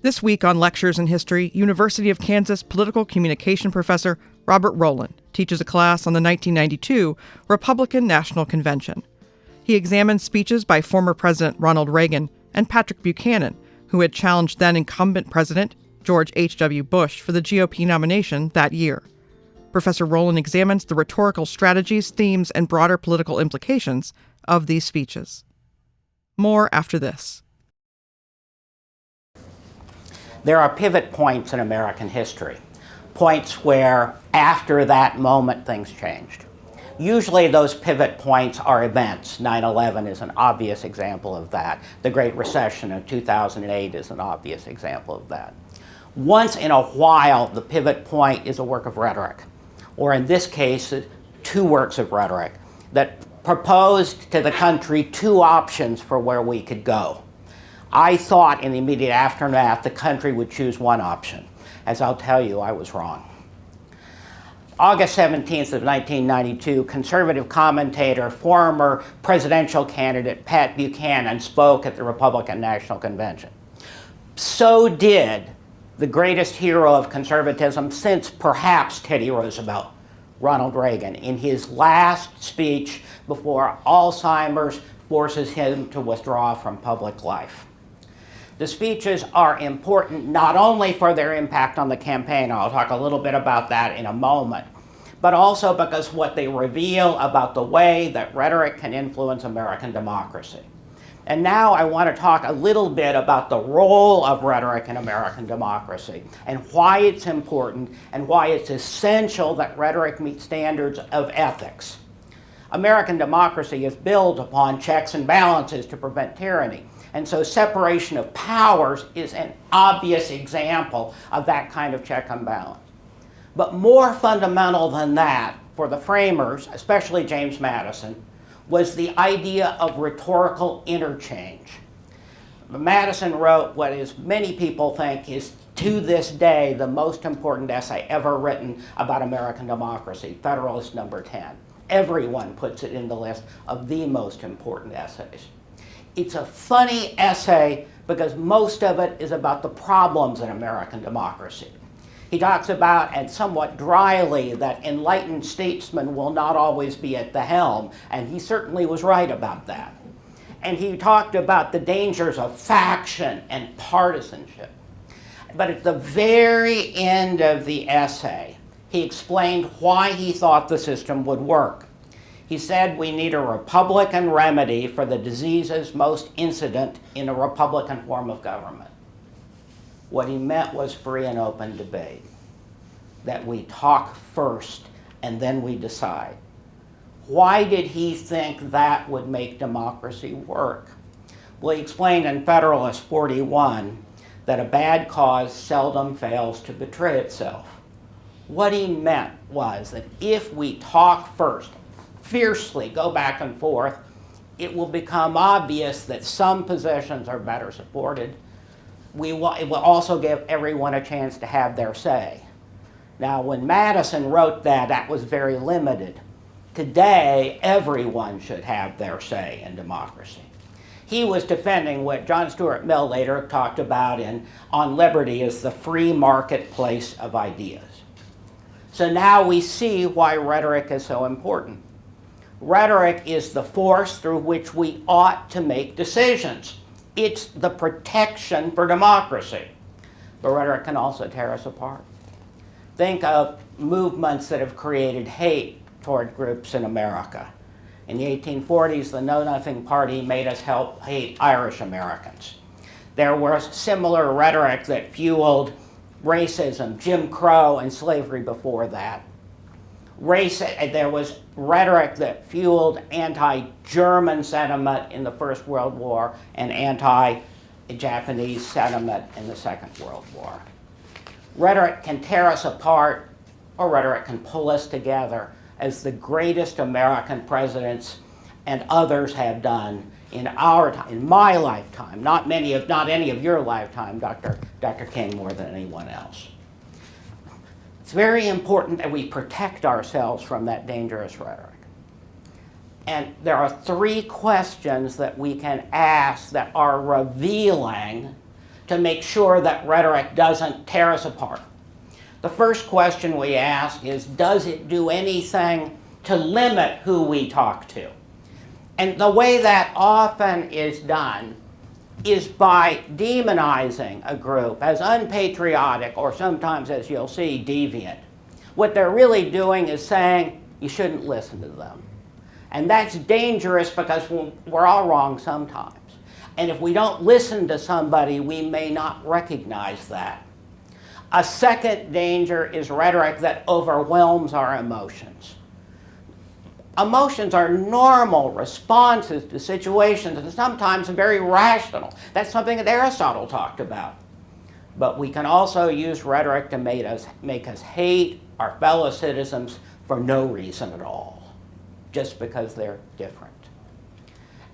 This week on Lectures in History, University of Kansas political communication professor Robert Rowland teaches a class on the 1992 Republican National Convention. He examines speeches by former President Ronald Reagan and Patrick Buchanan, who had challenged then incumbent President George H.W. Bush for the GOP nomination that year. Professor Rowland examines the rhetorical strategies, themes, and broader political implications of these speeches. More after this. There are pivot points in American history, points where after that moment things changed. Usually those pivot points are events. 9/11 is an obvious example of that. The Great Recession of 2008 is an obvious example of that. Once in a while, the pivot point is a work of rhetoric, or in this case, two works of rhetoric that proposed to the country two options for where we could go. I thought in the immediate aftermath the country would choose one option. As I'll tell you, I was wrong. August 17th of 1992, conservative commentator, former presidential candidate Pat Buchanan spoke at the Republican National Convention. So did the greatest hero of conservatism since perhaps Teddy Roosevelt, Ronald Reagan, in his last speech before Alzheimer's forces him to withdraw from public life. The speeches are important not only for their impact on the campaign, I'll talk a little bit about that in a moment, but also because what they reveal about the way that rhetoric can influence American democracy. And now I want to talk a little bit about the role of rhetoric in American democracy and why it's important and why it's essential that rhetoric meet standards of ethics. American democracy is built upon checks and balances to prevent tyranny. And so separation of powers is an obvious example of that kind of check and balance. But more fundamental than that, for the framers, especially James Madison, was the idea of rhetorical interchange. Madison wrote what is many people think is to this day the most important essay ever written about American democracy, Federalist Number 10. Everyone puts it in the list of the most important essays. It's a funny essay because most of it is about the problems in American democracy. He talks about, and somewhat dryly, that enlightened statesmen will not always be at the helm, and he certainly was right about that. And he talked about the dangers of faction and partisanship. But at the very end of the essay, he explained why he thought the system would work. He said we need a Republican remedy for the diseases most incident in a Republican form of government. What he meant was free and open debate, that we talk first and then we decide. Why did he think that would make democracy work? Well, he explained in Federalist 41 that a bad cause seldom fails to betray itself. What he meant was that if we talk first, fiercely go back and forth, it will become obvious that some positions are better supported. It will also give everyone a chance to have their say. Now, when Madison wrote that, that was very limited. Today, everyone should have their say in democracy. He was defending what John Stuart Mill later talked about On Liberty as the free marketplace of ideas. So now we see why rhetoric is so important. Rhetoric is the force through which we ought to make decisions. It's the protection for democracy. But rhetoric can also tear us apart. Think of movements that have created hate toward groups in America. In the 1840s, the Know Nothing Party made us hate Irish Americans. There was similar rhetoric that fueled racism, Jim Crow, and slavery before that. There was rhetoric that fueled anti-German sentiment in the First World War and anti-Japanese sentiment in the Second World War. Rhetoric can tear us apart, or rhetoric can pull us together, as the greatest American presidents and others have done in our time, in my lifetime, not any of your lifetime, Dr. King, more than anyone else. It's very important that we protect ourselves from that dangerous rhetoric. And there are three questions that we can ask that are revealing to make sure that rhetoric doesn't tear us apart. The first question we ask is, does it do anything to limit who we talk to? And the way that often is done is by demonizing a group as unpatriotic, or sometimes, as you'll see, deviant. What they're really doing is saying, you shouldn't listen to them. And that's dangerous because we're all wrong sometimes. And if we don't listen to somebody, we may not recognize that. A second danger is rhetoric that overwhelms our emotions. Emotions are normal responses to situations, and sometimes very rational. That's something that Aristotle talked about. But we can also use rhetoric to make us hate our fellow citizens for no reason at all, just because they're different.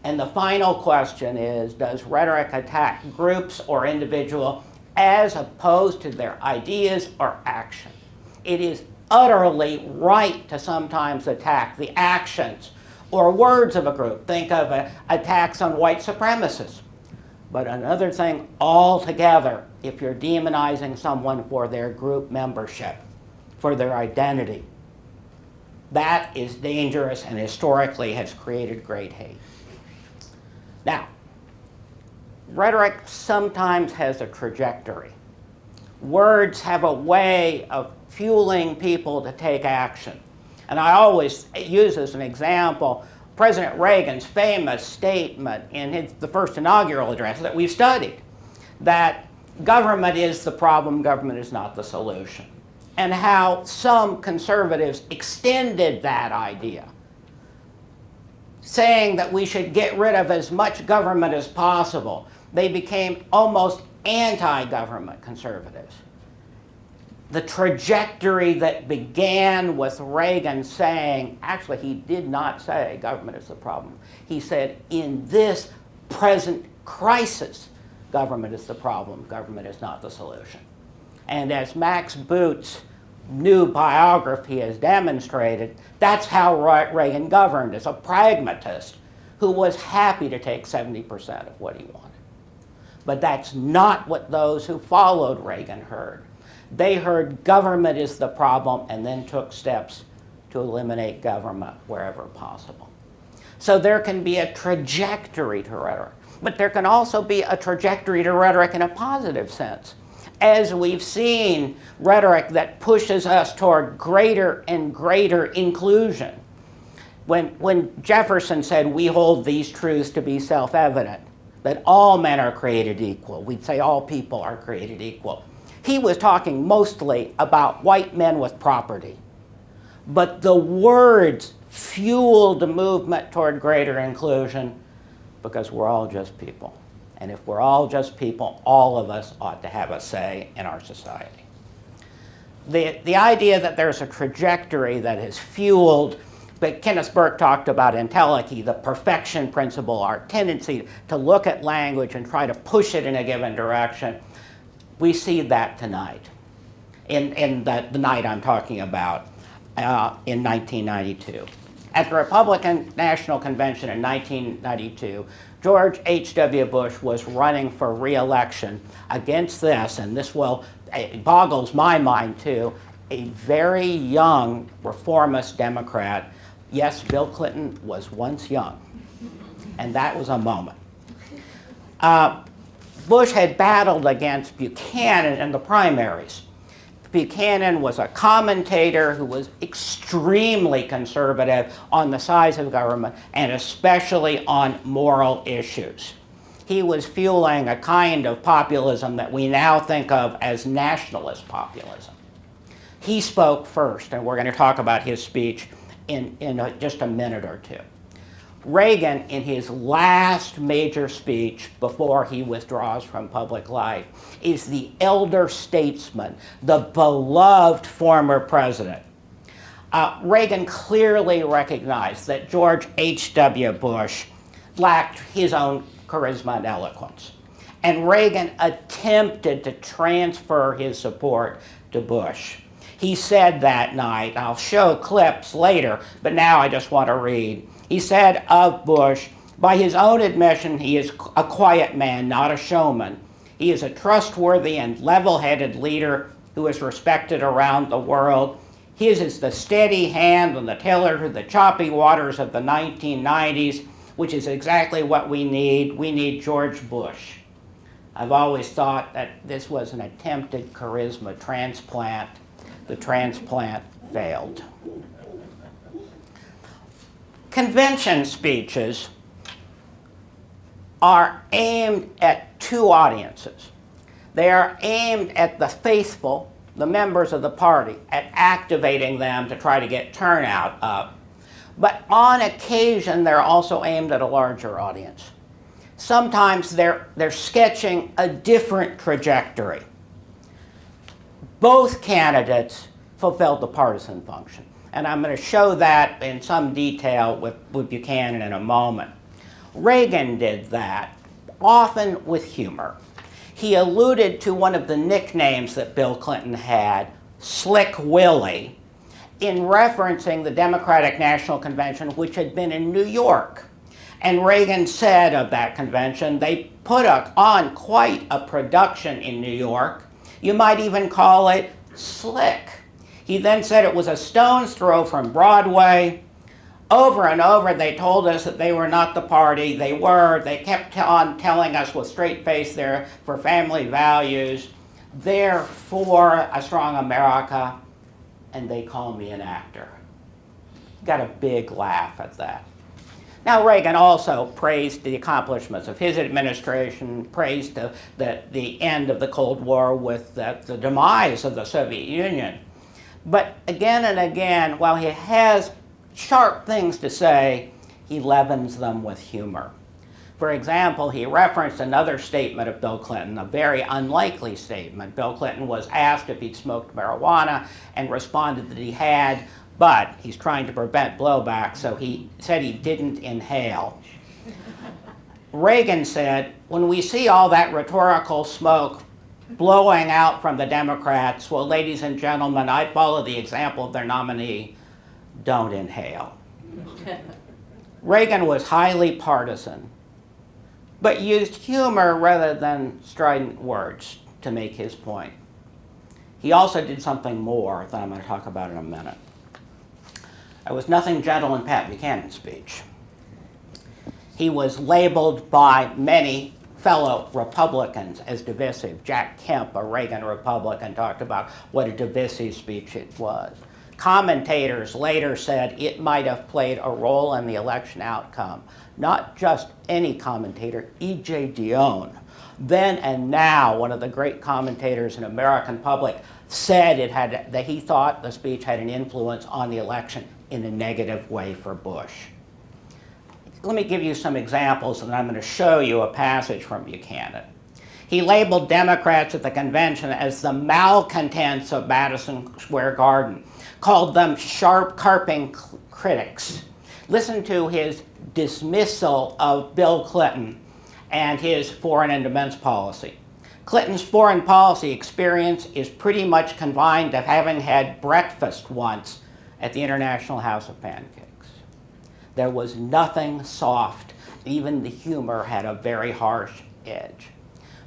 And the final question is, does rhetoric attack groups or individuals as opposed to their ideas or action? It is utterly right to sometimes attack the actions or words of a group. Think of attacks on white supremacists. But another thing altogether, if you're demonizing someone for their group membership, for their identity, that is dangerous and historically has created great hate. Now, rhetoric sometimes has a trajectory. Words have a way of fueling people to take action. And I always use as an example President Reagan's famous statement in the first inaugural address that we've studied, that government is the problem, government is not the solution. And how some conservatives extended that idea, saying that we should get rid of as much government as possible. They became almost anti-government conservatives. The trajectory that began with Reagan saying, actually he did not say government is the problem. He said, in this present crisis, government is the problem, government is not the solution. And as Max Boot's new biography has demonstrated, that's how Reagan governed, as a pragmatist who was happy to take 70% of what he wanted. But that's not what those who followed Reagan heard. They heard government is the problem and then took steps to eliminate government wherever possible. So there can be a trajectory to rhetoric, but there can also be a trajectory to rhetoric in a positive sense. As we've seen, rhetoric that pushes us toward greater and greater inclusion. When Jefferson said, we hold these truths to be self-evident, that all men are created equal, we'd say all people are created equal. He was talking mostly about white men with property. But the words fueled the movement toward greater inclusion because we're all just people. And if we're all just people, all of us ought to have a say in our society. The idea that there's a trajectory that is fueled, but Kenneth Burke talked about entelechy, the perfection principle, our tendency to look at language and try to push it in a given direction. We see that tonight, in the night I'm talking about, in 1992. At the Republican National Convention in 1992, George H.W. Bush was running for re-election against this, and this it boggles my mind too, a very young reformist Democrat. Yes, Bill Clinton was once young, and that was a moment. Bush had battled against Buchanan in the primaries. Buchanan was a commentator who was extremely conservative on the size of government and especially on moral issues. He was fueling a kind of populism that we now think of as nationalist populism. He spoke first, and we're going to talk about his speech in just a minute or two. Reagan, in his last major speech before he withdraws from public life, is the elder statesman, the beloved former president. Reagan clearly recognized that George H.W. Bush lacked his own charisma and eloquence. And Reagan attempted to transfer his support to Bush. He said that night, I'll show clips later, but now I just want to read. He said of Bush, by his own admission, he is a quiet man, not a showman. He is a trustworthy and level-headed leader who is respected around the world. His is the steady hand on the tiller to the choppy waters of the 1990s, which is exactly what we need. We need George Bush. I've always thought that this was an attempted charisma transplant. The transplant failed. Convention speeches are aimed at two audiences. They are aimed at the faithful, the members of the party, at activating them to try to get turnout up. But on occasion, they're also aimed at a larger audience. Sometimes they're sketching a different trajectory. Both candidates fulfilled the partisan function. And I'm going to show that in some detail with Buchanan in a moment. Reagan did that, often with humor. He alluded to one of the nicknames that Bill Clinton had, Slick Willie, in referencing the Democratic National Convention, which had been in New York. And Reagan said of that convention, they put on quite a production in New York. You might even call it slick. He then said it was a stone's throw from Broadway. Over and over, they told us that they were not the party. They were. They kept on telling us with straight face they're for family values. They're for a strong America, and they call me an actor. Got a big laugh at that. Now, Reagan also praised the accomplishments of his administration, praised the end of the Cold War with the demise of the Soviet Union. But again and again, while he has sharp things to say, he leavens them with humor. For example, he referenced another statement of Bill Clinton, a very unlikely statement. Bill Clinton was asked if he'd smoked marijuana and responded that he had, but he's trying to prevent blowback, so he said he didn't inhale. Reagan said, when we see all that rhetorical smoke blowing out from the Democrats, well, ladies and gentlemen, I follow the example of their nominee. Don't inhale. Reagan was highly partisan, but used humor rather than strident words to make his point. He also did something more that I'm going to talk about in a minute. There was nothing gentle in Pat Buchanan's speech. He was labeled by many fellow Republicans as divisive. Jack Kemp, a Reagan Republican, talked about what a divisive speech it was. Commentators later said it might have played a role in the election outcome. Not just any commentator, E.J. Dionne, then and now one of the great commentators in American public, said that he thought the speech had an influence on the election in a negative way for Bush. Let me give you some examples, and I'm going to show you a passage from Buchanan. He labeled Democrats at the convention as the malcontents of Madison Square Garden, called them sharp carping critics. Listen to his dismissal of Bill Clinton and his foreign and defense policy. Clinton's foreign policy experience is pretty much confined to having had breakfast once at the International House of Pancakes. There was nothing soft. Even the humor had a very harsh edge.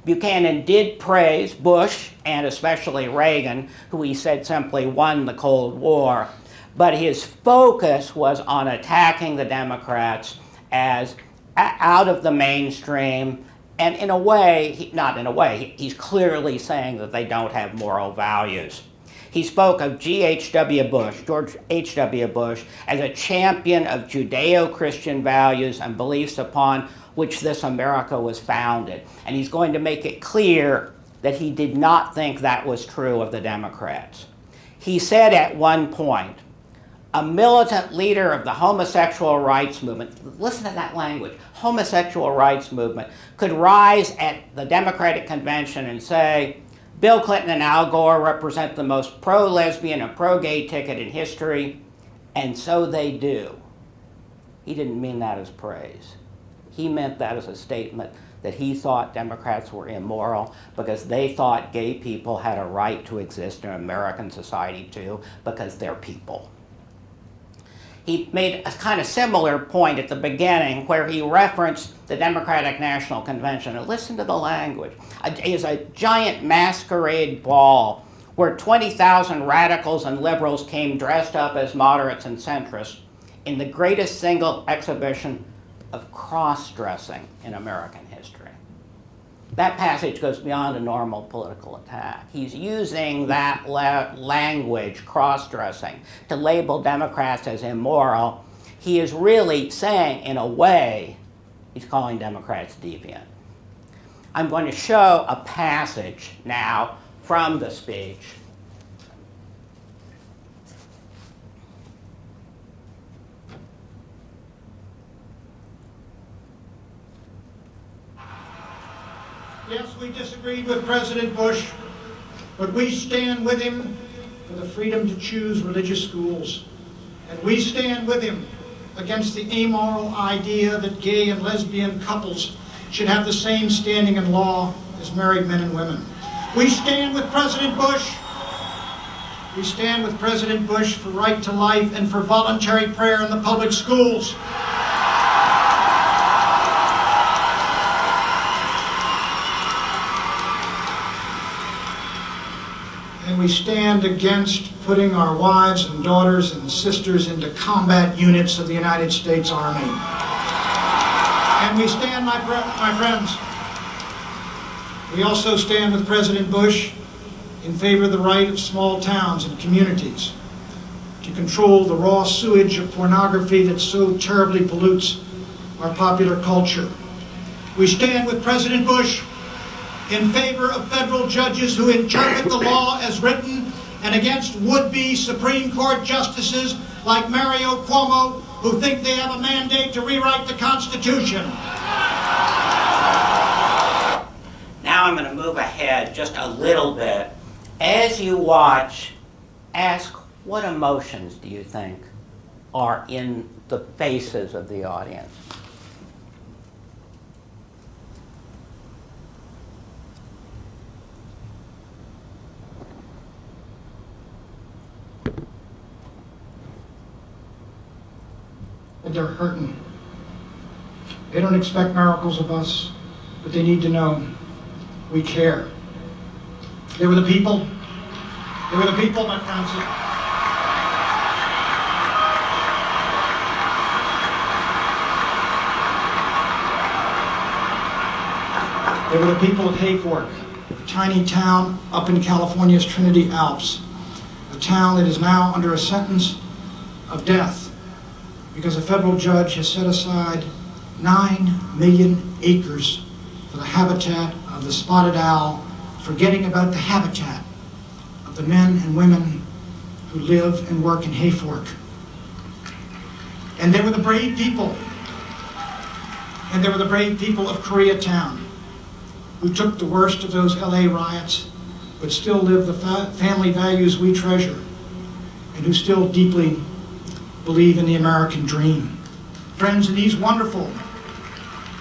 Buchanan did praise Bush and especially Reagan, who he said simply won the Cold War, but his focus was on attacking the Democrats as out of the mainstream, and in a way, not in a way, he's clearly saying that they don't have moral values. He spoke of George H.W. Bush, as a champion of Judeo-Christian values and beliefs upon which this America was founded. And he's going to make it clear that he did not think that was true of the Democrats. He said at one point, a militant leader of the homosexual rights movement, listen to that language, homosexual rights movement, could rise at the Democratic convention and say, Bill Clinton and Al Gore represent the most pro-lesbian and pro-gay ticket in history, and so they do. He didn't mean that as praise. He meant that as a statement that he thought Democrats were immoral because they thought gay people had a right to exist in American society too, because they're people. he made a kind of similar point at the beginning where he referenced the Democratic National Convention. And listen to the language. It is a giant masquerade ball where 20,000 radicals and liberals came dressed up as moderates and centrists in the greatest single exhibition of cross-dressing in American history. That passage goes beyond a normal political attack. He's using that language, cross-dressing, to label Democrats as immoral. He is really saying, in a way, he's calling Democrats deviant. I'm going to show a passage now from the speech. Yes, we disagreed with President Bush, but we stand with him for the freedom to choose religious schools. And we stand with him against the amoral idea that gay and lesbian couples should have the same standing in law as married men and women. We stand with President Bush. We stand with President Bush for right to life and for voluntary prayer in the public schools. And we stand against putting our wives and daughters and sisters into combat units of the United States Army. And we stand, my friends, we also stand with President Bush in favor of the right of small towns and communities to control the raw sewage of pornography that so terribly pollutes our popular culture. We stand with President Bush in favor of federal judges who interpret the law as written and against would-be Supreme Court justices like Mario Cuomo who think they have a mandate to rewrite the Constitution. Now I'm going to move ahead just a little bit. As you watch, ask what emotions do you think are in the faces of the audience? They're hurting. They don't expect miracles of us, but they need to know we care. They were the people. They were the people, my friends. They were the people of Hayfork, a tiny town up in California's Trinity Alps, a town that is now under a sentence of death because a federal judge has set aside 9 million acres for the habitat of the spotted owl, forgetting about the habitat of the men and women who live and work in Hayfork. And they were the brave people. And they were the brave people of Koreatown who took the worst of those LA riots, but still live the family values we treasure, and who still deeply believe in the American dream. Friends, in these wonderful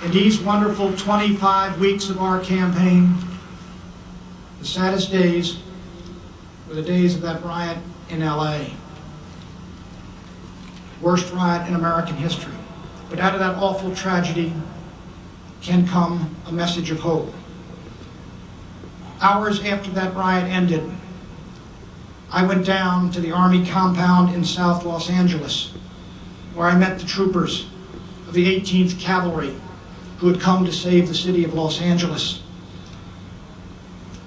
25 weeks of our campaign, the saddest days were the days of that riot in LA. Worst riot in American history. But out of that awful tragedy can come a message of hope. Hours after that riot ended, I went down to the Army compound in South Los Angeles, where I met the troopers of the 18th Cavalry who had come to save the city of Los Angeles.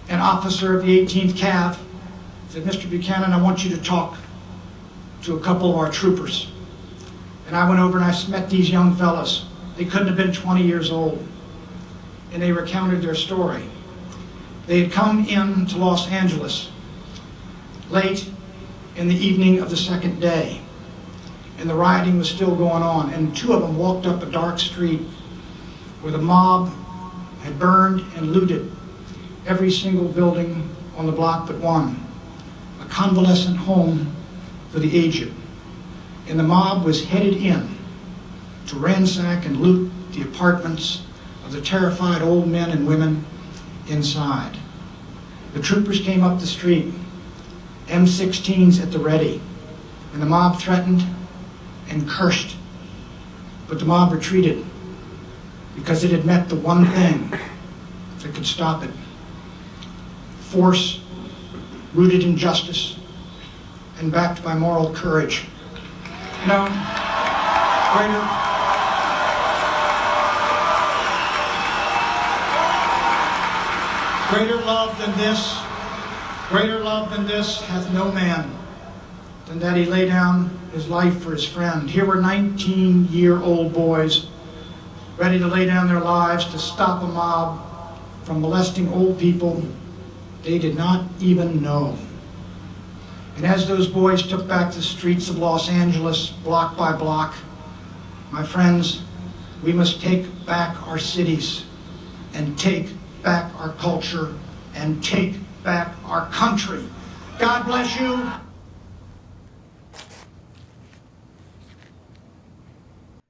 An officer of the 18th Cav said, "Mr. Buchanan, I want you to talk to a couple of our troopers." And I went over and I met these young fellas. They couldn't have been 20 years old. And they recounted their story. They had come into Los Angeles late in the evening of the second day, and the rioting was still going on, and 2 of them walked up a dark street where the mob had burned and looted every single building on the block but one, a convalescent home for the aged. And the mob was headed in to ransack and loot the apartments of the terrified old men and women inside. The troopers came up the street, M16s at the ready, and the mob threatened and cursed. But the mob retreated because it had met the one thing that could stop it. Force rooted in justice and backed by moral courage. No, greater love than this hath no man, than that he lay down his life for his friend. Here were 19-year-old boys ready to lay down their lives to stop a mob from molesting old people they did not even know. And as those boys took back the streets of Los Angeles, block by block, my friends, we must take back our cities and take back our culture and take back our country. God bless you.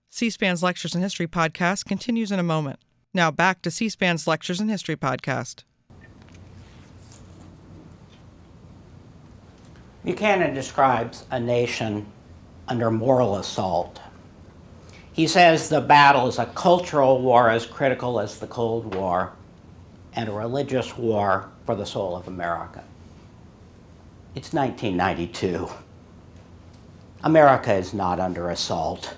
C-SPAN's Lectures in History podcast continues in a moment. Now back to C-SPAN's Lectures in History podcast. Buchanan describes a nation under moral assault. He says the battle is a cultural war as critical as the Cold War and a religious war for the soul of America. It's 1992. America is not under assault.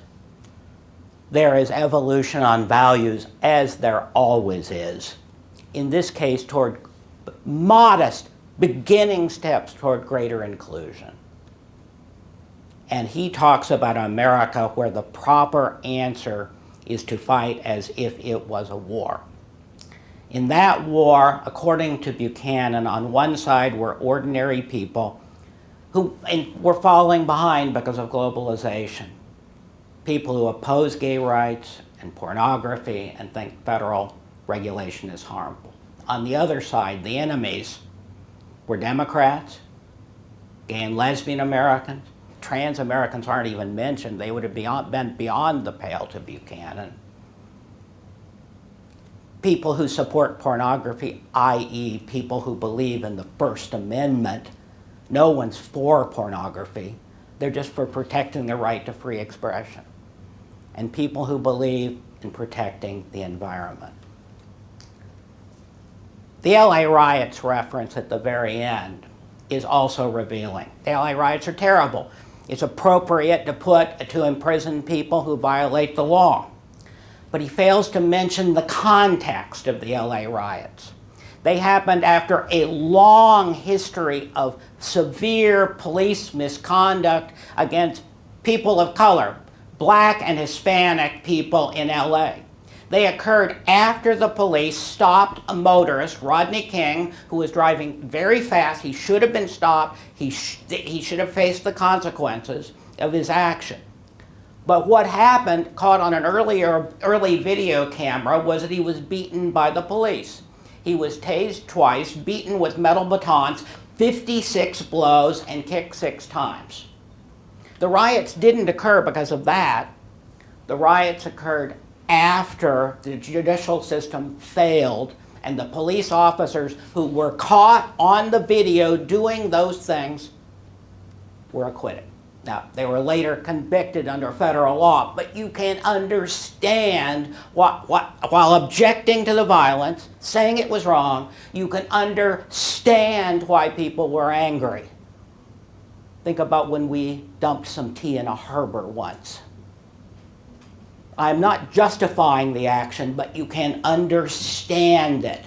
There is evolution on values, as there always is. In this case, toward modest beginning steps toward greater inclusion. And he talks about America where the proper answer is to fight as if it was a war. In that war, according to Buchanan, on one side were ordinary people who were falling behind because of globalization. People who oppose gay rights and pornography and think federal regulation is harmful. On the other side, the enemies were Democrats, gay and lesbian Americans. Trans Americans aren't even mentioned. They would have been beyond the pale to Buchanan. People who support pornography, i.e. people who believe in the First Amendment. No one's for pornography. They're just for protecting the right to free expression. And people who believe in protecting the environment. The LA riots reference at the very end is also revealing. The LA riots are terrible. It's appropriate to imprison people who violate the law. But he fails to mention the context of the LA riots. They happened after a long history of severe police misconduct against people of color, Black and Hispanic people in LA. They occurred after the police stopped a motorist, Rodney King, who was driving very fast. He should have been stopped. He should have faced the consequences of his action. But what happened, caught on an early video camera, was that he was beaten by the police. He was tased twice, beaten with metal batons, 56 blows, and kicked 6 times. The riots didn't occur because of that. The riots occurred after the judicial system failed and the police officers who were caught on the video doing those things were acquitted. Now, they were later convicted under federal law, but you can understand while objecting to the violence, saying it was wrong, you can understand why people were angry. Think about when we dumped some tea in a harbor once. I'm not justifying the action, but you can understand it.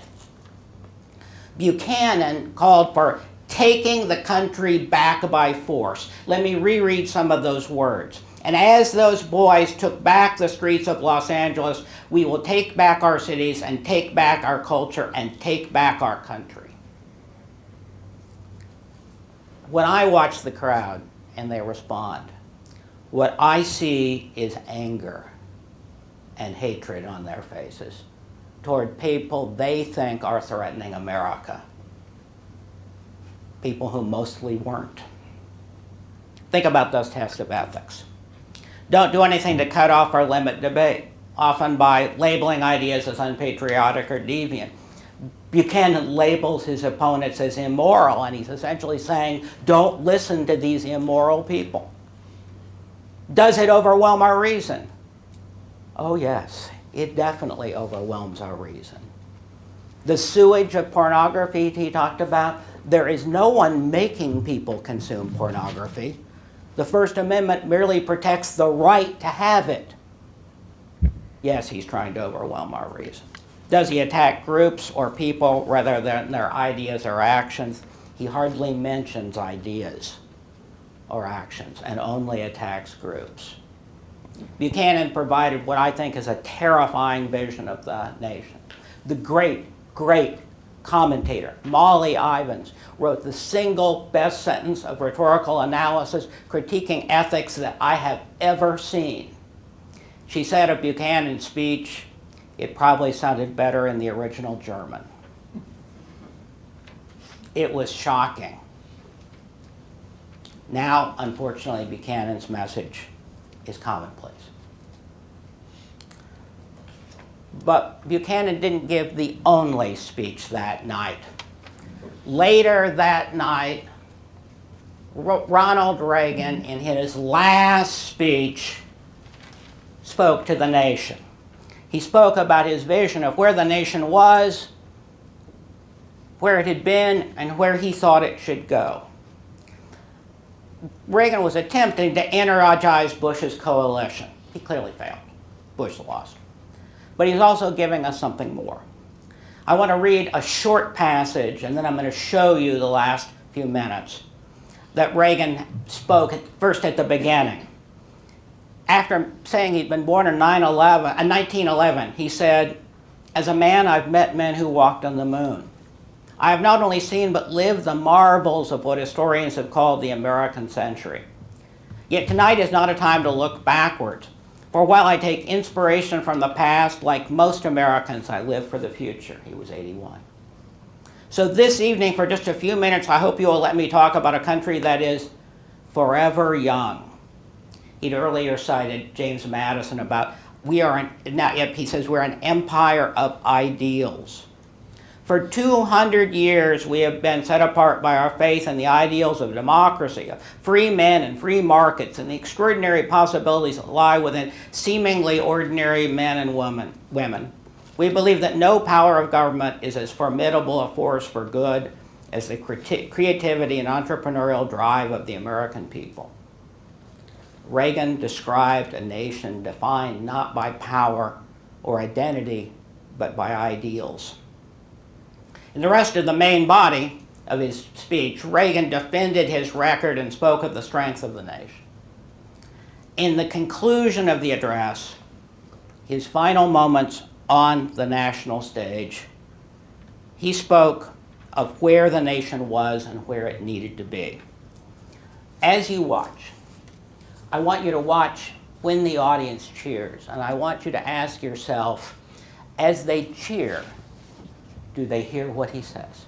Buchanan called for taking the country back by force. Let me reread some of those words. And as those boys took back the streets of Los Angeles, we will take back our cities and take back our culture and take back our country. When I watch the crowd and they respond, what I see is anger and hatred on their faces toward people they think are threatening America. People who mostly weren't. Think about those tests of ethics. Don't do anything to cut off or limit debate, often by labeling ideas as unpatriotic or deviant. Buchanan labels his opponents as immoral, and he's essentially saying, don't listen to these immoral people. Does it overwhelm our reason? Oh yes, it definitely overwhelms our reason. The sewage of pornography he talked about, there is no one making people consume pornography. The First Amendment merely protects the right to have it. Yes, he's trying to overwhelm our reason. Does he attack groups or people rather than their ideas or actions? He hardly mentions ideas or actions and only attacks groups. Buchanan provided what I think is a terrifying vision of the nation. The great commentator, Molly Ivins, wrote the single best sentence of rhetorical analysis critiquing ethics that I have ever seen. She said of Buchanan's speech, it probably sounded better in the original German. It was shocking. Now, unfortunately, Buchanan's message is commonplace. But Buchanan didn't give the only speech that night. Later that night, Ronald Reagan, in his last speech, spoke to the nation. He spoke about his vision of where the nation was, where it had been, and where he thought it should go. Reagan was attempting to energize Bush's coalition. He clearly failed. Bush lost. But he's also giving us something more. I want to read a short passage, and then I'm going to show you the last few minutes, that Reagan spoke first at the beginning. After saying he'd been born in 1911, he said, "As a man, I've met men who walked on the moon. I have not only seen but lived the marvels of what historians have called the American century. Yet tonight is not a time to look backwards. For while I take inspiration from the past, like most Americans, I live for the future." He was 81. So this evening, for just a few minutes, I hope you will let me talk about a country that is forever young. He'd earlier cited James Madison about, he says, we're an empire of ideals. For 200 years, we have been set apart by our faith in the ideals of democracy, of free men and free markets, and the extraordinary possibilities that lie within seemingly ordinary men and women. We believe that no power of government is as formidable a force for good as the creativity and entrepreneurial drive of the American people. Reagan described a nation defined not by power or identity, but by ideals. In the rest of the main body of his speech, Reagan defended his record and spoke of the strength of the nation. In the conclusion of the address, his final moments on the national stage, he spoke of where the nation was and where it needed to be. As you watch, I want you to watch when the audience cheers, and I want you to ask yourself, as they cheer, do they hear what he says?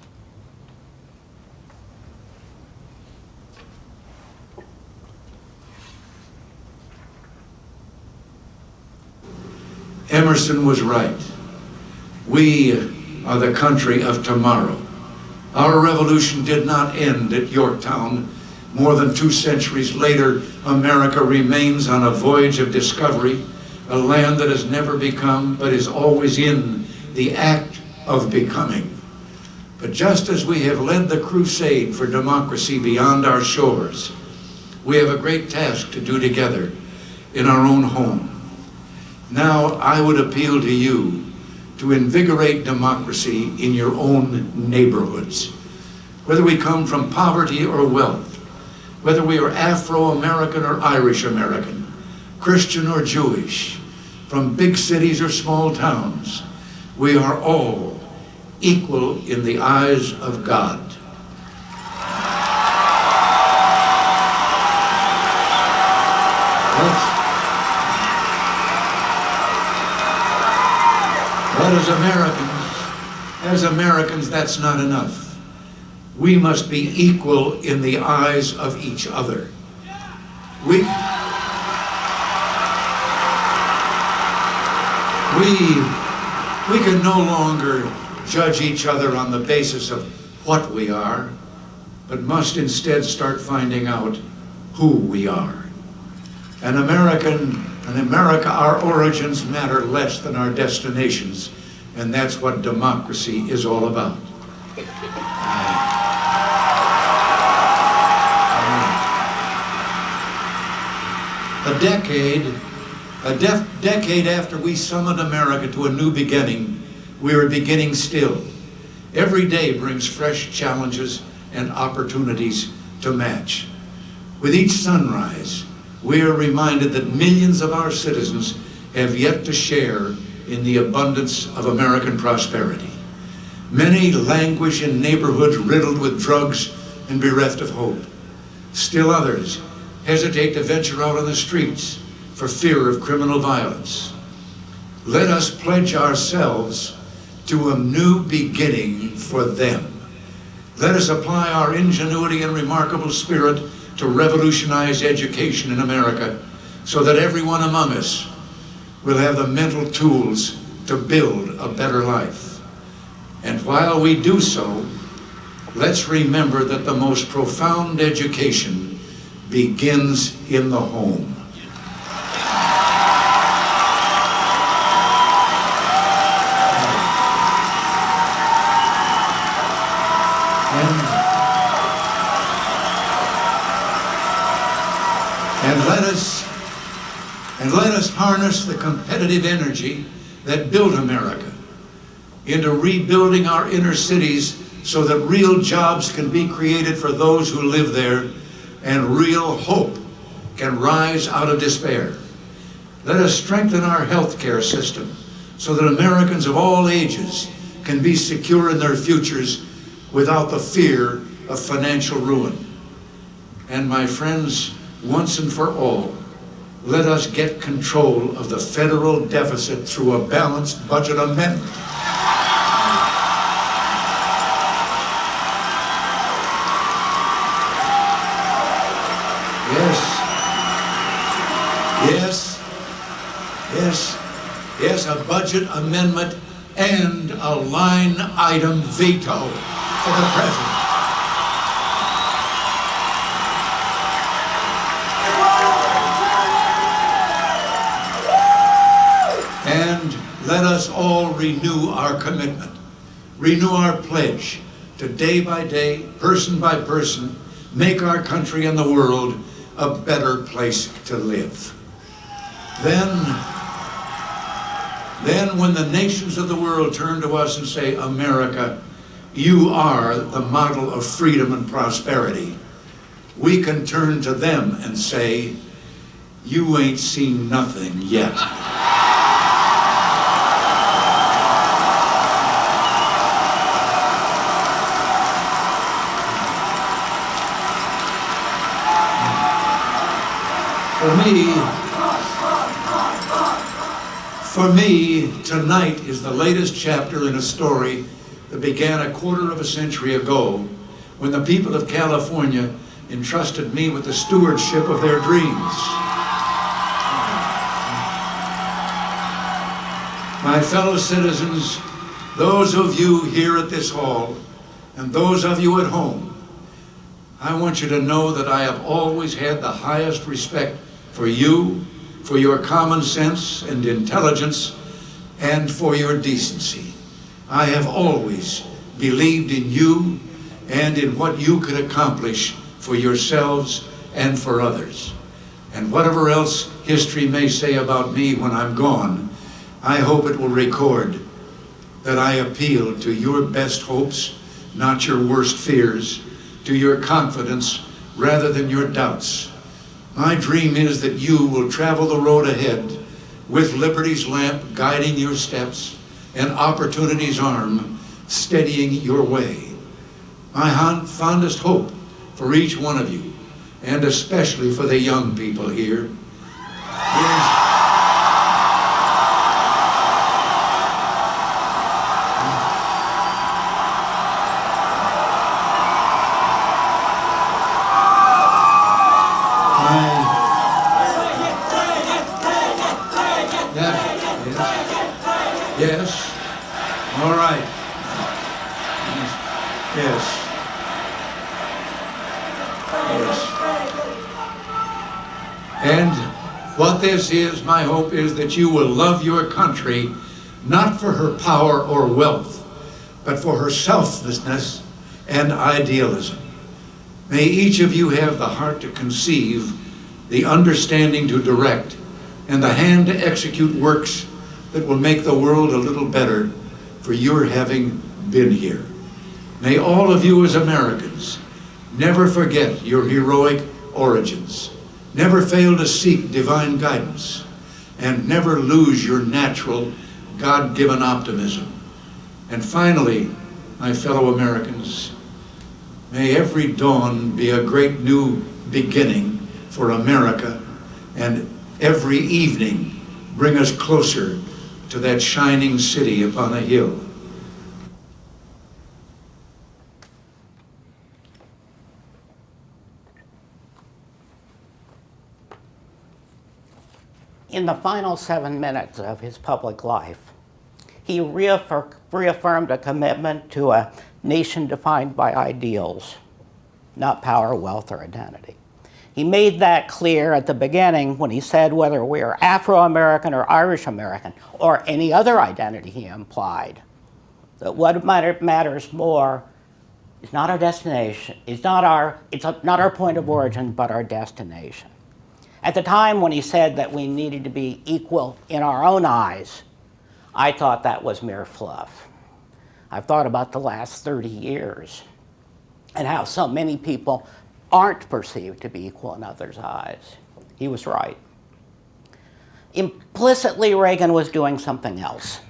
Emerson was right. We are the country of tomorrow. Our revolution did not end at Yorktown. More than 2 centuries later, America remains on a voyage of discovery, a land that has never become, but is always in the act of becoming. But just as we have led the crusade for democracy beyond our shores, we have a great task to do together in our own home. Now I would appeal to you to invigorate democracy in your own neighborhoods. Whether we come from poverty or wealth, whether we are Afro-American or Irish-American, Christian or Jewish, from big cities or small towns, we are all equal in the eyes of God. But as Americans, that's not enough. We must be equal in the eyes of each other. We can no longer judge each other on the basis of what we are, but must instead start finding out who we are. In America, our origins matter less than our destinations, and that's what democracy is all about. A decade after we summoned America to a new beginning, we are beginning still. Every day brings fresh challenges and opportunities to match. With each sunrise, we are reminded that millions of our citizens have yet to share in the abundance of American prosperity. Many languish in neighborhoods riddled with drugs and bereft of hope. Still others hesitate to venture out on the streets for fear of criminal violence. Let us pledge ourselves to a new beginning for them. Let us apply our ingenuity and remarkable spirit to revolutionize education in America so that everyone among us will have the mental tools to build a better life. And while we do so, let's remember that the most profound education begins in the home. And let us harness the competitive energy that built America into rebuilding our inner cities so that real jobs can be created for those who live there and real hope can rise out of despair. Let us strengthen our healthcare system so that Americans of all ages can be secure in their futures without the fear of financial ruin. And my friends, once and for all, let us get control of the federal deficit through a balanced budget amendment. Yes, a budget amendment and a line item veto for the president. And let us all renew our commitment, renew our pledge to day by day, person by person, make our country and the world a better place to live. Then when the nations of the world turn to us and say, America, you are the model of freedom and prosperity, we can turn to them and say, you ain't seen nothing yet. For me, tonight is the latest chapter in a story that began a quarter of a century ago when the people of California entrusted me with the stewardship of their dreams. My fellow citizens, those of you here at this hall, and those of you at home, I want you to know that I have always had the highest respect for you, for your common sense and intelligence, and for your decency. I have always believed in you and in what you could accomplish for yourselves and for others. And whatever else history may say about me when I'm gone, I hope it will record that I appeal to your best hopes, not your worst fears, to your confidence rather than your doubts. My dream is that you will travel the road ahead with liberty's lamp guiding your steps and opportunity's arm steadying your way. My fondest hope for each one of you, and especially for the young people here, is Yes. All right. Yes. Yes. What this is, my hope is that you will love your country, not for her power or wealth, but for her selflessness and idealism. May each of you have the heart to conceive, the understanding to direct, and the hand to execute works that will make the world a little better for your having been here. May all of you as Americans never forget your heroic origins, never fail to seek divine guidance, and never lose your natural, God-given optimism. And finally, my fellow Americans, may every dawn be a great new beginning for America, and every evening bring us closer to that shining city upon a hill. In the final 7 minutes of his public life, he reaffirmed a commitment to a nation defined by ideals, not power, wealth, or identity. He made that clear at the beginning when he said whether we are Afro-American or Irish-American or any other identity he implied, that what matters more is not our destination, it's not our point of origin, but our destination. At the time when he said that we needed to be equal in our own eyes, I thought that was mere fluff. I've thought about the last 30 years and how so many people aren't perceived to be equal in others' eyes. He was right. Implicitly, Reagan was doing something else.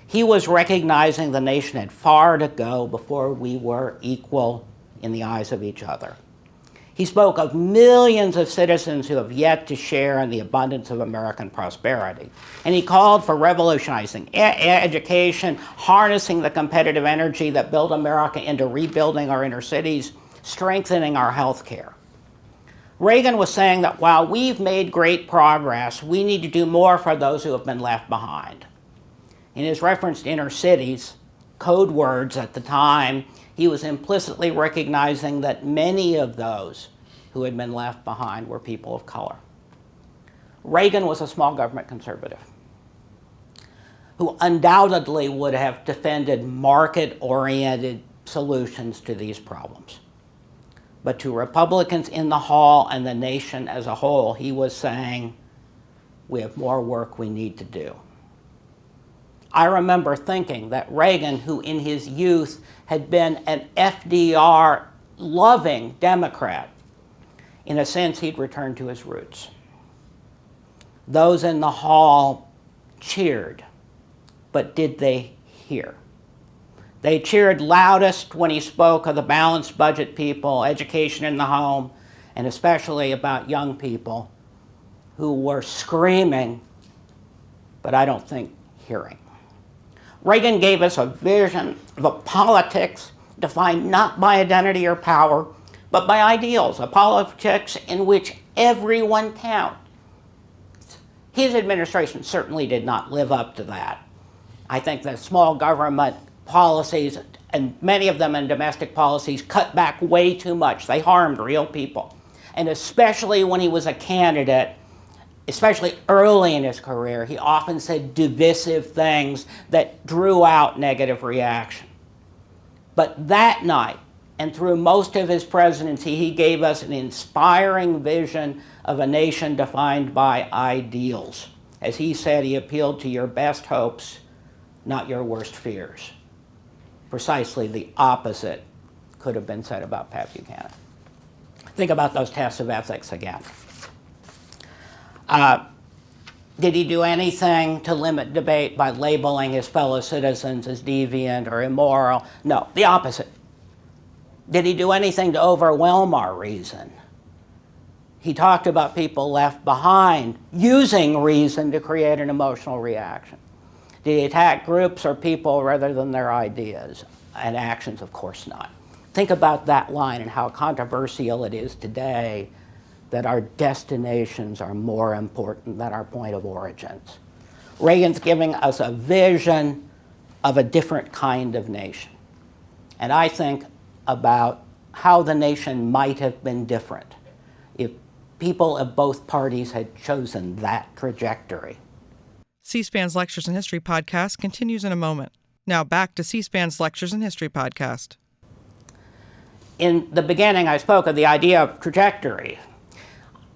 He was recognizing the nation had far to go before we were equal in the eyes of each other. He spoke of millions of citizens who have yet to share in the abundance of American prosperity. And he called for revolutionizing education, harnessing the competitive energy that built America into rebuilding our inner cities, strengthening our health care. Reagan was saying that while we've made great progress, we need to do more for those who have been left behind. In his reference to inner cities, code words at the time, he was implicitly recognizing that many of those who had been left behind were people of color. Reagan was a small government conservative who undoubtedly would have defended market-oriented solutions to these problems. But to Republicans in the hall and the nation as a whole, he was saying, we have more work we need to do. I remember thinking that Reagan, who in his youth had been an FDR-loving Democrat, in a sense, he'd returned to his roots. Those in the hall cheered, but did they hear? They cheered loudest when he spoke of the balanced budget people, education in the home, and especially about young people who were screaming, but I don't think hearing. Reagan gave us a vision of a politics defined not by identity or power, but by ideals, a politics in which everyone counts. His administration certainly did not live up to that. I think that small government policies, and many of them in domestic policies, cut back way too much. They harmed real people. And especially when he was a candidate, especially early in his career, he often said divisive things that drew out negative reaction. But that night, and through most of his presidency, he gave us an inspiring vision of a nation defined by ideals. As he said, he appealed to your best hopes, not your worst fears. Precisely the opposite could have been said about Pat Buchanan. Think about those tests of ethics again. Did he do anything to limit debate by labeling his fellow citizens as deviant or immoral? No, the opposite. Did he do anything to overwhelm our reason? He talked about people left behind using reason to create an emotional reaction. Did he attack groups or people rather than their ideas and actions? Of course not. Think about that line and how controversial it is today that our destinations are more important than our point of origins. Reagan's giving us a vision of a different kind of nation. And I think about how the nation might have been different if people of both parties had chosen that trajectory. C-SPAN's Lectures in History podcast continues in a moment. Now back to C-SPAN's Lectures in History podcast. In the beginning, I spoke of the idea of trajectory.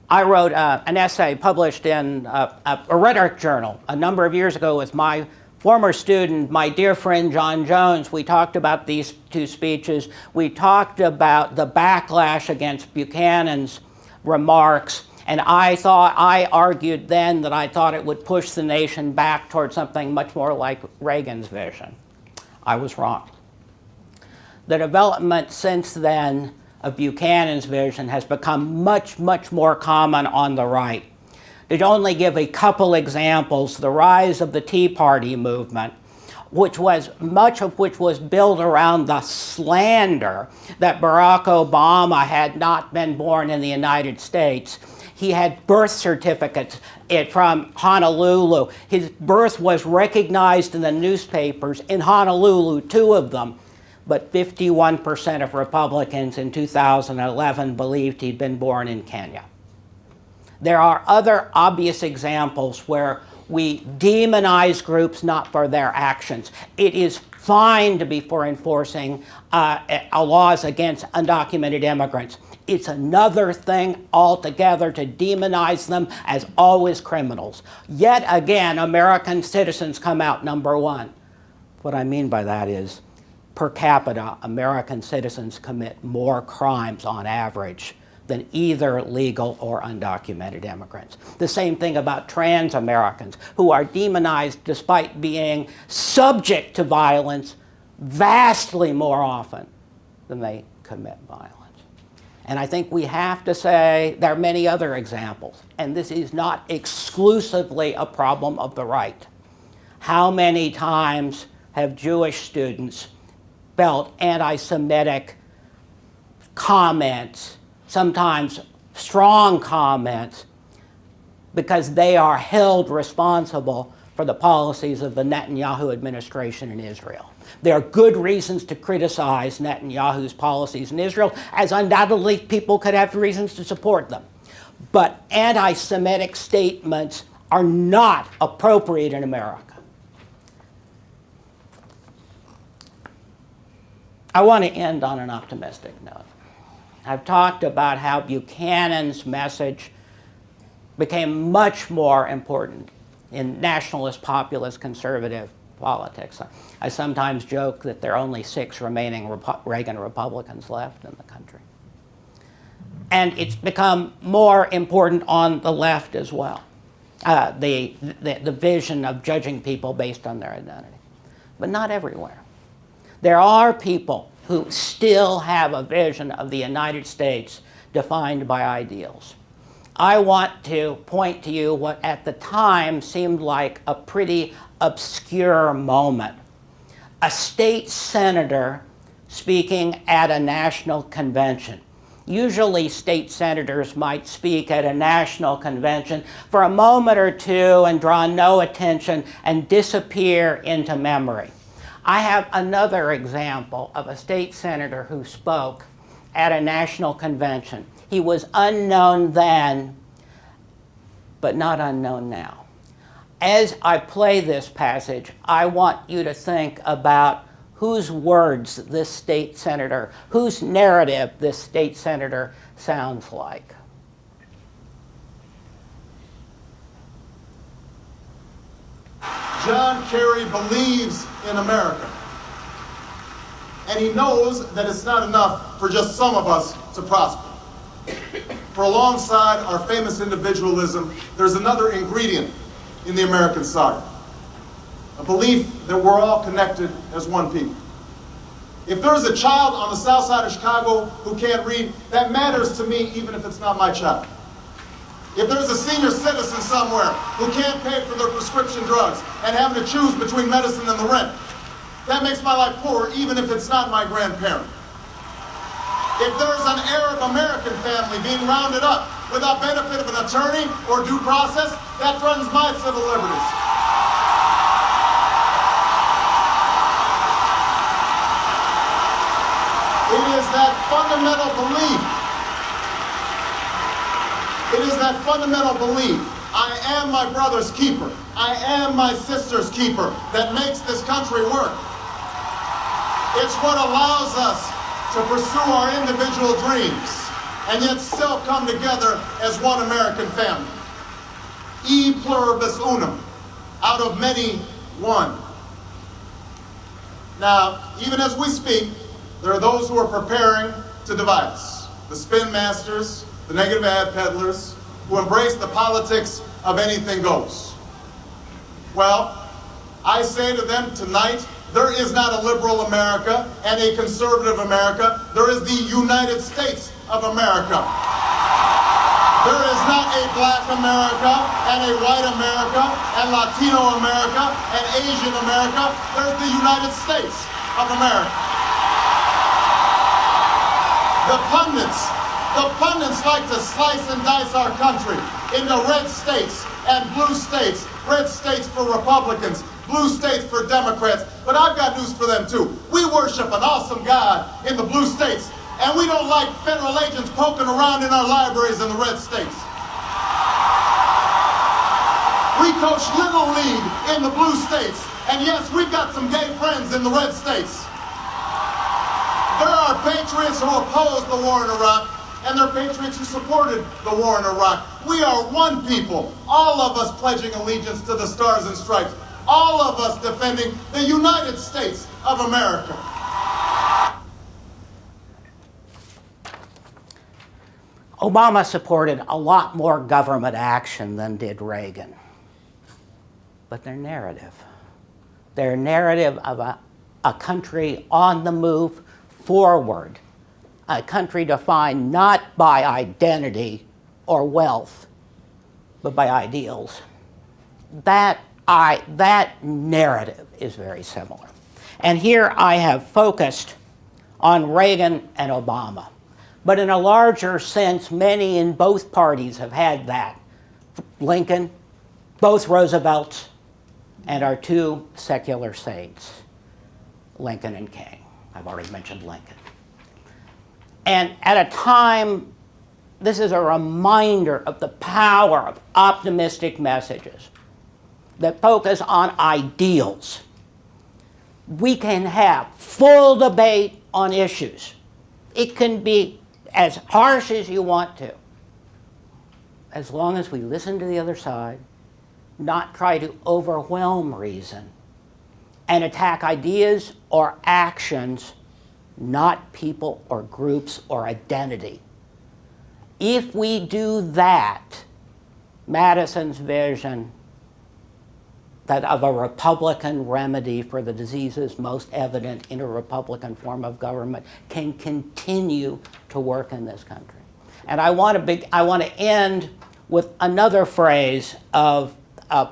I wrote an essay published in a Rhetoric journal a number of years ago with my former student, my dear friend John Jones. We talked about these two speeches. We talked about the backlash against Buchanan's remarks, and I argued then that I thought it would push the nation back towards something much more like Reagan's vision. I was wrong. The development since then of Buchanan's vision has become much, much more common on the right. To only give a couple examples, the rise of the Tea Party movement, much of which was built around the slander that Barack Obama had not been born in the United States. He had birth certificates from Honolulu. His birth was recognized in the newspapers in Honolulu, 2 of them. But 51% of Republicans in 2011 believed he'd been born in Kenya. There are other obvious examples where we demonize groups not for their actions. It is fine to be for enforcing laws against undocumented immigrants. It's another thing altogether to demonize them as always criminals. Yet again, American citizens come out number 1. What I mean by that is, per capita, American citizens commit more crimes on average than either legal or undocumented immigrants. The same thing about trans Americans, who are demonized despite being subject to violence vastly more often than they commit violence. And I think we have to say there are many other examples, and this is not exclusively a problem of the right. How many times have Jewish students felt anti-Semitic comments, sometimes strong comments, because they are held responsible for the policies of the Netanyahu administration in Israel? There are good reasons to criticize Netanyahu's policies in Israel, as undoubtedly people could have reasons to support them. But anti-Semitic statements are not appropriate in America. I want to end on an optimistic note. I've talked about how Buchanan's message became much more important in nationalist, populist, conservative politics. I sometimes joke that there are only 6 remaining Reagan Republicans left in the country. And it's become more important on the left as well, the vision of judging people based on their identity. But not everywhere. There are people who still have a vision of the United States defined by ideals. I want to point to you what at the time seemed like a pretty obscure moment. A state senator speaking at a national convention. Usually state senators might speak at a national convention for a moment or two and draw no attention and disappear into memory. I have another example of a state senator who spoke at a national convention. He was unknown then, but not unknown now. As I play this passage, I want you to think about whose words this state senator, whose narrative this state senator sounds like. John Kerry believes in America. And he knows that it's not enough for just some of us to prosper. For alongside our famous individualism, there's another ingredient in the American saga. A belief that we're all connected as one people. If there's a child on the south side of Chicago who can't read, that matters to me even if it's not my child. If there's a senior citizen somewhere who can't pay for their prescription drugs and having to choose between medicine and the rent, that makes my life poorer even if it's not my grandparent. If there's an Arab American family being rounded up without benefit of an attorney or due process, that threatens my civil liberties. It is that fundamental belief It is that fundamental belief, I am my brother's keeper, I am my sister's keeper, that makes this country work. It's what allows us to pursue our individual dreams and yet still come together as one American family. E pluribus unum, out of many, one. Now, even as we speak, there are those who are preparing to divide us. The spin masters, the negative ad peddlers, who embrace the politics of anything goes. Well, I say to them tonight, there is not a liberal America and a conservative America. There is the United States of America. There is not a black America and a white America and Latino America and Asian America. There's the United States of America. The pundits like to slice and dice our country into red states and blue states. Red states for Republicans, blue states for Democrats. But I've got news for them too. We worship an awesome God in the blue states, and we don't like federal agents poking around in our libraries in the red states. We coach Little League in the blue states, and yes, we've got some gay friends in the red states. There are patriots who opposed the war in Iraq, and there are patriots who supported the war in Iraq. We are one people, all of us pledging allegiance to the Stars and Stripes, all of us defending the United States of America. Obama supported a lot more government action than did Reagan. But their narrative of a country on the move forward, a country defined not by identity or wealth, but by ideals. That narrative is very similar. And here I have focused on Reagan and Obama. But in a larger sense, many in both parties have had that. Lincoln, both Roosevelts, and our two secular saints, Lincoln and King. I've already mentioned Lincoln. And at a time, this is a reminder of the power of optimistic messages that focus on ideals. We can have full debate on issues. It can be as harsh as you want to, as long as we listen to the other side, not try to overwhelm reason, and attack ideas or actions, not people or groups or identity. If we do that, Madison's vision that of a Republican remedy for the diseases most evident in a Republican form of government can continue to work in this country. And I want to end with another phrase of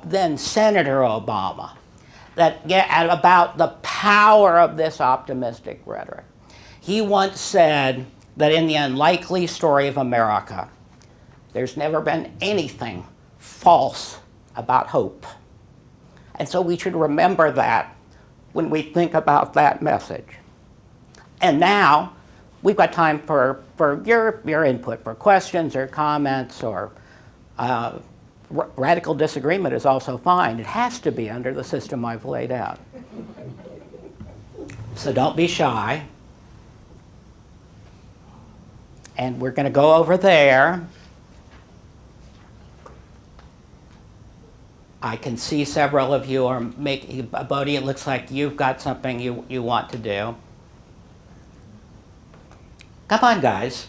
then Senator Obama about the power of this optimistic rhetoric. He once said that in the unlikely story of America, there's never been anything false about hope. And so we should remember that when we think about that message. And now, we've got time for your input, for questions or comments, or radical disagreement is also fine. It has to be under the system I've laid out. So don't be shy. And we're going to go over there. I can see several of you are making, Bodhi, it looks like you've got something you want to do. Come on, guys.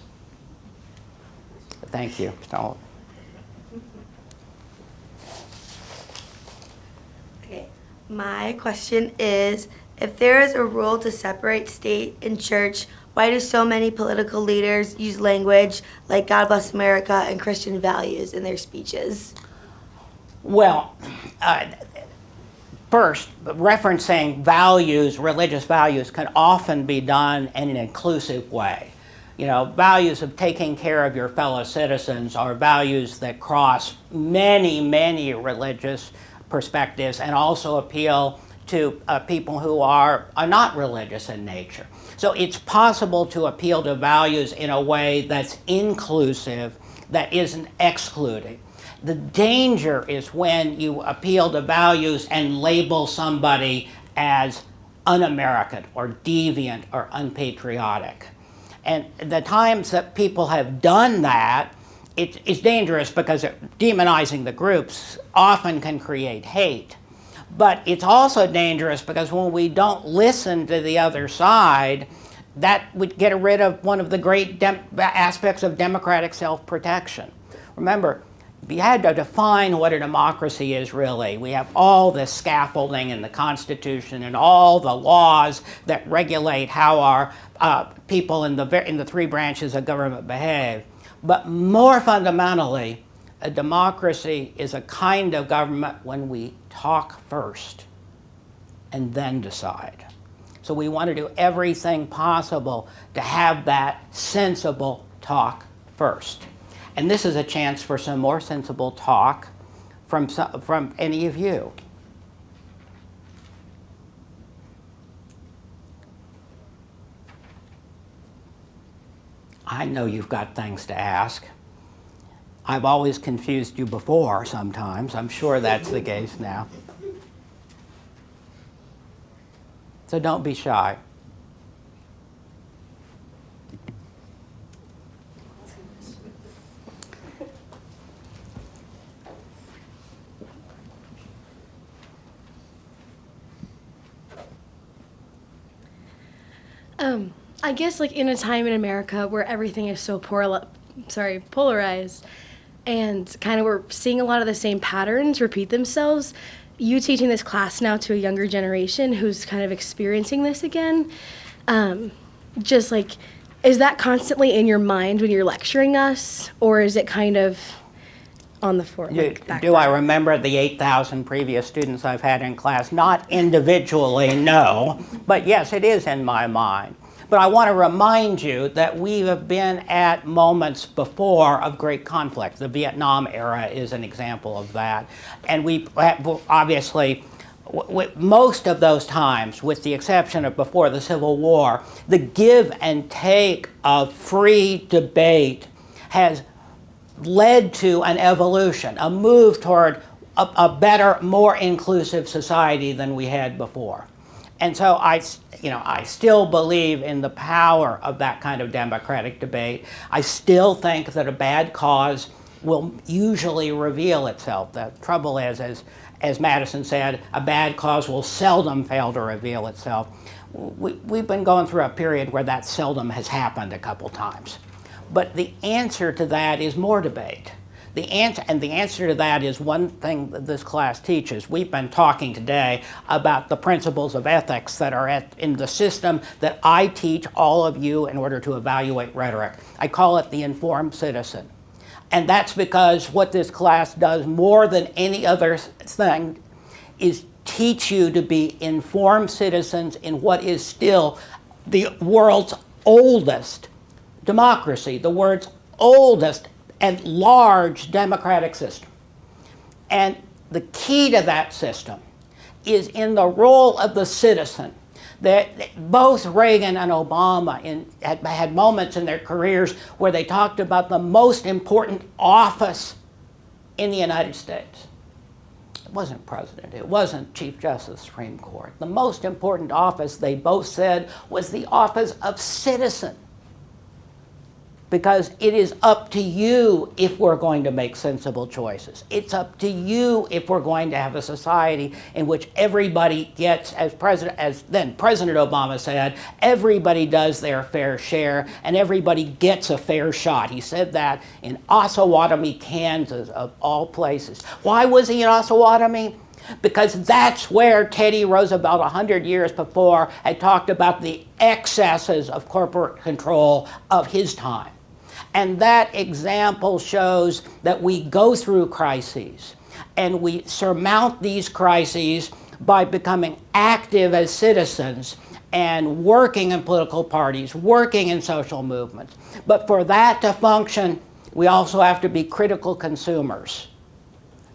Thank you. Okay, my question is, if there is a rule to separate state and church, why do so many political leaders use language like God bless America and Christian values in their speeches? Well, first, referencing values, religious values, can often be done in an inclusive way. You know, values of taking care of your fellow citizens are values that cross many, many religious perspectives and also appeal to people who are not religious in nature. So it's possible to appeal to values in a way that's inclusive, that isn't excluding. The danger is when you appeal to values and label somebody as un-American or deviant or unpatriotic. And the times that people have done that, it's dangerous because demonizing the groups often can create hate. But it's also dangerous because when we don't listen to the other side, that would get rid of one of the great aspects of democratic self-protection. Remember, if you had to define what a democracy is really, we have all this scaffolding in the Constitution and all the laws that regulate how our people in the three branches of government behave. But more fundamentally, a democracy is a kind of government when we talk first and then decide. So we want to do everything possible to have that sensible talk first. And this is a chance for some more sensible talk from any of you. I know you've got things to ask. I've always confused you before sometimes. I'm sure that's the case now. So don't be shy. I guess like in a time in America where everything is so polarized, and kind of we're seeing a lot of the same patterns repeat themselves, you teaching this class now to a younger generation who's kind of experiencing this again, just like, is that constantly in your mind when you're lecturing us, or is it kind of on the forefront? Do I remember the 8,000 previous students I've had in class? Not individually, no, but yes, it is in my mind. But I want to remind you that we have been at moments before of great conflict. The Vietnam era is an example of that. And we obviously, most of those times, with the exception of before the Civil War, the give and take of free debate has led to an evolution, a move toward a better, more inclusive society than we had before. And so I still believe in the power of that kind of democratic debate. I still think that a bad cause will usually reveal itself. The trouble is, as Madison said, a bad cause will seldom fail to reveal itself. We've been going through a period where that seldom has happened a couple times. But the answer to that is more debate. The answer to that is one thing that this class teaches. We've been talking today about the principles of ethics that are in the system that I teach all of you in order to evaluate rhetoric. I call it the informed citizen. And that's because what this class does more than any other thing is teach you to be informed citizens in what is still the world's oldest democracy, the world's oldest and large democratic system. And the key to that system is in the role of the citizen. That both Reagan and Obama had moments in their careers where they talked about the most important office in the United States. It wasn't president, it wasn't Chief Justice of the Supreme Court. The most important office, they both said, was the office of citizen. Because it is up to you if we're going to make sensible choices. It's up to you if we're going to have a society in which everybody gets, as then President Obama said, everybody does their fair share and everybody gets a fair shot. He said that in Osawatomie, Kansas, of all places. Why was he in Osawatomie? Because that's where Teddy Roosevelt 100 years before had talked about the excesses of corporate control of his time. And that example shows that we go through crises and we surmount these crises by becoming active as citizens and working in political parties, working in social movements. But for that to function, we also have to be critical consumers.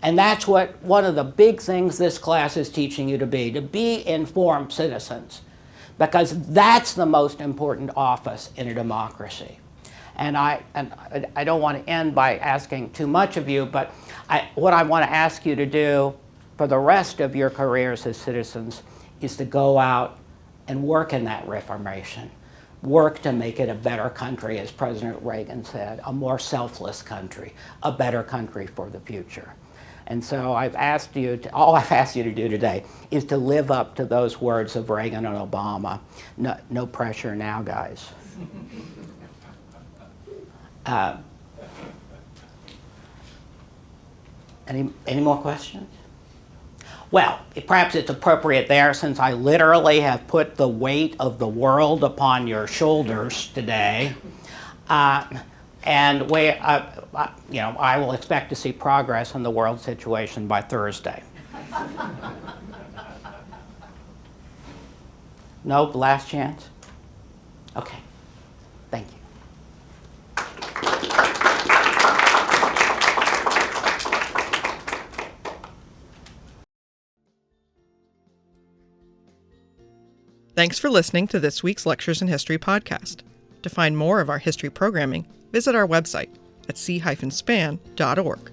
And that's what one of the big things this class is teaching you to be informed citizens, because that's the most important office in a democracy. And I don't want to end by asking too much of you, but what I want to ask you to do for the rest of your careers as citizens is to go out and work in that reformation. Work to make it a better country, as President Reagan said, a more selfless country, a better country for the future. And so all I've asked you to do today is to live up to those words of Reagan and Obama. No pressure now, guys. Any more questions? Well, perhaps it's appropriate there, since I literally have put the weight of the world upon your shoulders today. And I will expect to see progress in the world situation by Thursday. No, last chance? Okay, thank you. Thanks for listening to this week's Lectures in History podcast. To find more of our history programming, visit our website at c-span.org.